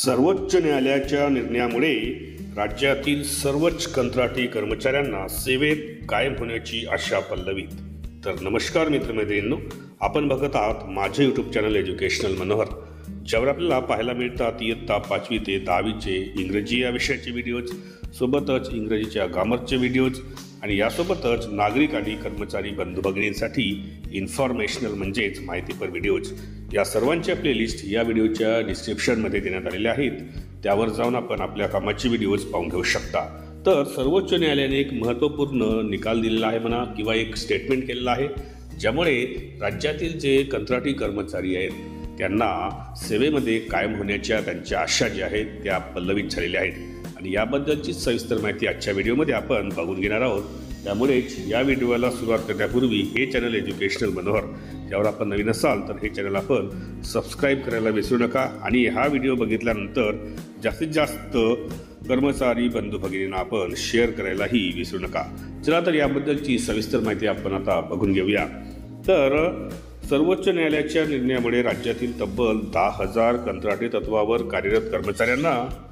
सर्वोच्च न्यायालयाच्या निर्णयामुळे राज्यातील सर्वच कंत्राटी कर्मचाऱ्यांना सेवेत कायम होण्याची आशा पल्लवीत. तर नमस्कार मित्रमैत्रिणींनो, आपण बघत आहात माझे यूट्यूब चॅनल एज्युकेशनल मनोहर, ज्यावर आपल्याला पाहायला मिळतात इयत्ता 5वी ते 10वीचे इंग्रजी या विषयाचे व्हिडिओज, सोबतच इंग्रजीच्या ग्रामरचे व्हिडिओज आणि यासोबतच नागरिक आणि कर्मचारी बंधू भगिनींसाठी इन्फॉर्मेशनल म्हणजेच माहितीपर व्हिडिओज. या सर्वांच्या प्लेलिस्ट या व्हिडिओच्या डिस्क्रिप्शनमध्ये देण्यात आलेल्या आहेत. त्यावर जाऊन आपण आपल्या कामाचे व्हिडिओज पाहून घेऊ शकता. तर सर्वोच्च न्यायालयाने एक महत्त्वपूर्ण निकाल दिलेला आहे म्हणा किंवा एक स्टेटमेंट केलेलं आहे, ज्यामुळे राज्यातील जे कंत्राटी कर्मचारी आहेत त्यांना सेवेमध्ये कायम होण्याच्या त्यांच्या आशा ज्या आहेत त्या पल्लवित झालेल्या आहेत. आणि याबद्दलची सविस्तर माहिती आजच्या व्हिडिओमध्ये आपण बघून घेणार आहोत. त्यामुळेच या व्हिडिओला सुरुवात करण्यापूर्वी हे चॅनल एज्युकेशनल मनोहर, त्यावर आपण नवीन असाल तर हे चॅनल आपण सबस्क्राईब करायला विसरू नका. आणि हा व्हिडिओ बघितल्यानंतर जास्तीत जास्त कर्मचारी बंधू भगिनींना आपण शेअर करायलाही विसरू नका. चला तर याबद्दलची सविस्तर माहिती आपण आता बघून घेऊया. तर सर्वोच्च न्यायालयाच्या निर्णयामुळे राज्यातील तब्बल 10,000 कंत्राटी तत्वावर कार्यरत कर्मचाऱ्यांना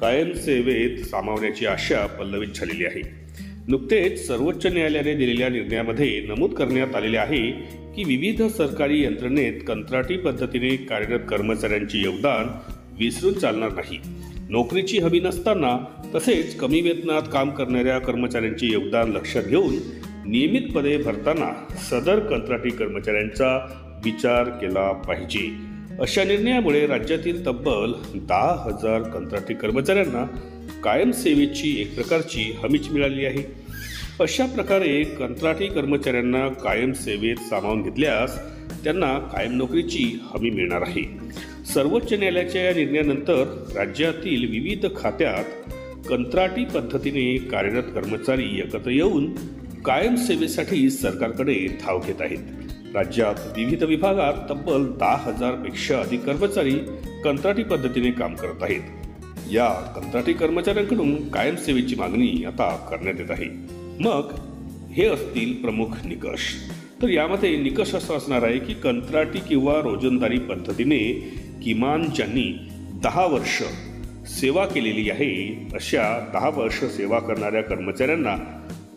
कायम सेवेत सामावण्याची आशा पल्लवित झालेली आहे. नुकतेच सर्वोच्च न्यायालयाने दिलेल्या निर्णयामध्ये नमूद करण्यात आलेले आहे की विविध सरकारी यंत्रणेत कंत्राटी पद्धतीने कार्यरत कर्मचाऱ्यांचे योगदान विसरून चालणार नाही. नोकरीची हमी नसताना तसेच कमी वेतनात काम करणाऱ्या कर्मचाऱ्यांचे योगदान लक्षात घेऊन नियमित पदे भरताना सदर कंत्राटी कर्मचाऱ्यांचा विचार केला पाहिजे. अशा निर्णयामुळे राज्यातील तब्बल 10,000 कंत्राटी कर्मचाऱ्यांना कायम सेवेची एक प्रकारची हमीच मिळाली आहे. अशा प्रकारे कंत्राटी कर्मचाऱ्यांना कायम सेवेत सामावून घेतल्यास त्यांना कायम नोकरीची हमी मिळणार आहे. सर्वोच्च न्यायालयाच्या या निर्णयानंतर राज्यातील विविध खात्यात कंत्राटी पद्धतीने कार्यरत कर्मचारी एकत्र येऊन कायम सेवेसाठी सरकारकडे धाव घेत आहेत. राज्यात विविध विभागात तब्बल 10,000 पेक्षा अधिक कर्मचारी कंत्राटी पद्धतीने काम करत आहेत. या कंत्राटी कर्मचाऱ्यांकडून कायम सेवेची मागणी आता करण्यात येत आहे. मग हे असतील प्रमुख निकष. तर यामध्ये निकष असा असणार आहे की कंत्राटी किंवा रोजंदारी पद्धतीने किमान ज्यांनी 10 वर्ष सेवा केलेली आहे अशा 10 वर्ष सेवा करणाऱ्या कर्मचाऱ्यांना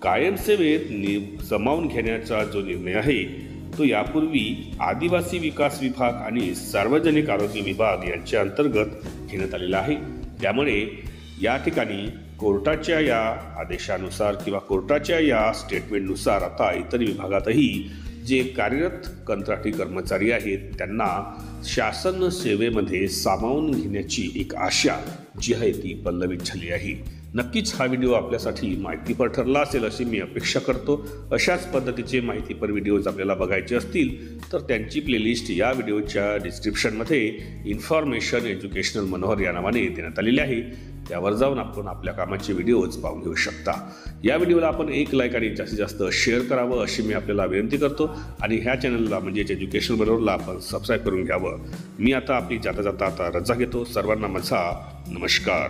कायम सेवेत सामावून घेण्याचा जो निर्णय आहे तो यापूर्वी आदिवासी विकास विभाग आणि सार्वजनिक आरोग्य विभाग यांच्या अंतर्गत घेण्यात आलेला आहे. त्यामुळे या ठिकाणी कोर्टाच्या या आदेशानुसार किंवा कोर्टाच्या या स्टेटमेंटनुसार आता इतर विभागातही जे कार्यरत कंत्राटी कर्मचारी आहेत त्यांना शासन सेवेमध्ये सामावून घेण्याची एक आशा जी आहे ती पल्लवित झाली आहे. नक्कीच हा व्हिडिओ आपल्यासाठी माहितीपर ठरला असेल अशी मी अपेक्षा करतो. अशाच पद्धतीचे माहितीपर व्हिडिओज आपल्याला बघायचे असतील तर त्यांची प्लेलिस्ट या व्हिडिओच्या डिस्क्रिप्शनमध्ये इन्फॉर्मेशन एज्युकेशनल मनोहर या नावाने देण्यात आलेली आहे. त्यावर जाऊन आपण आपल्या कामाचे व्हिडिओज पाहून घेऊ शकता. या व्हिडिओला आपण एक लाईक आणि जास्तीत जास्त शेअर करावं अशी मी आपल्याला विनंती करतो. आणि ह्या चॅनलला म्हणजेच एज्युकेशनल मनोहरला आपण सबस्क्राईब करून घ्यावं. मी आता आपली जाता जाता रजा घेतो. सर्वांना माझा नमस्कार.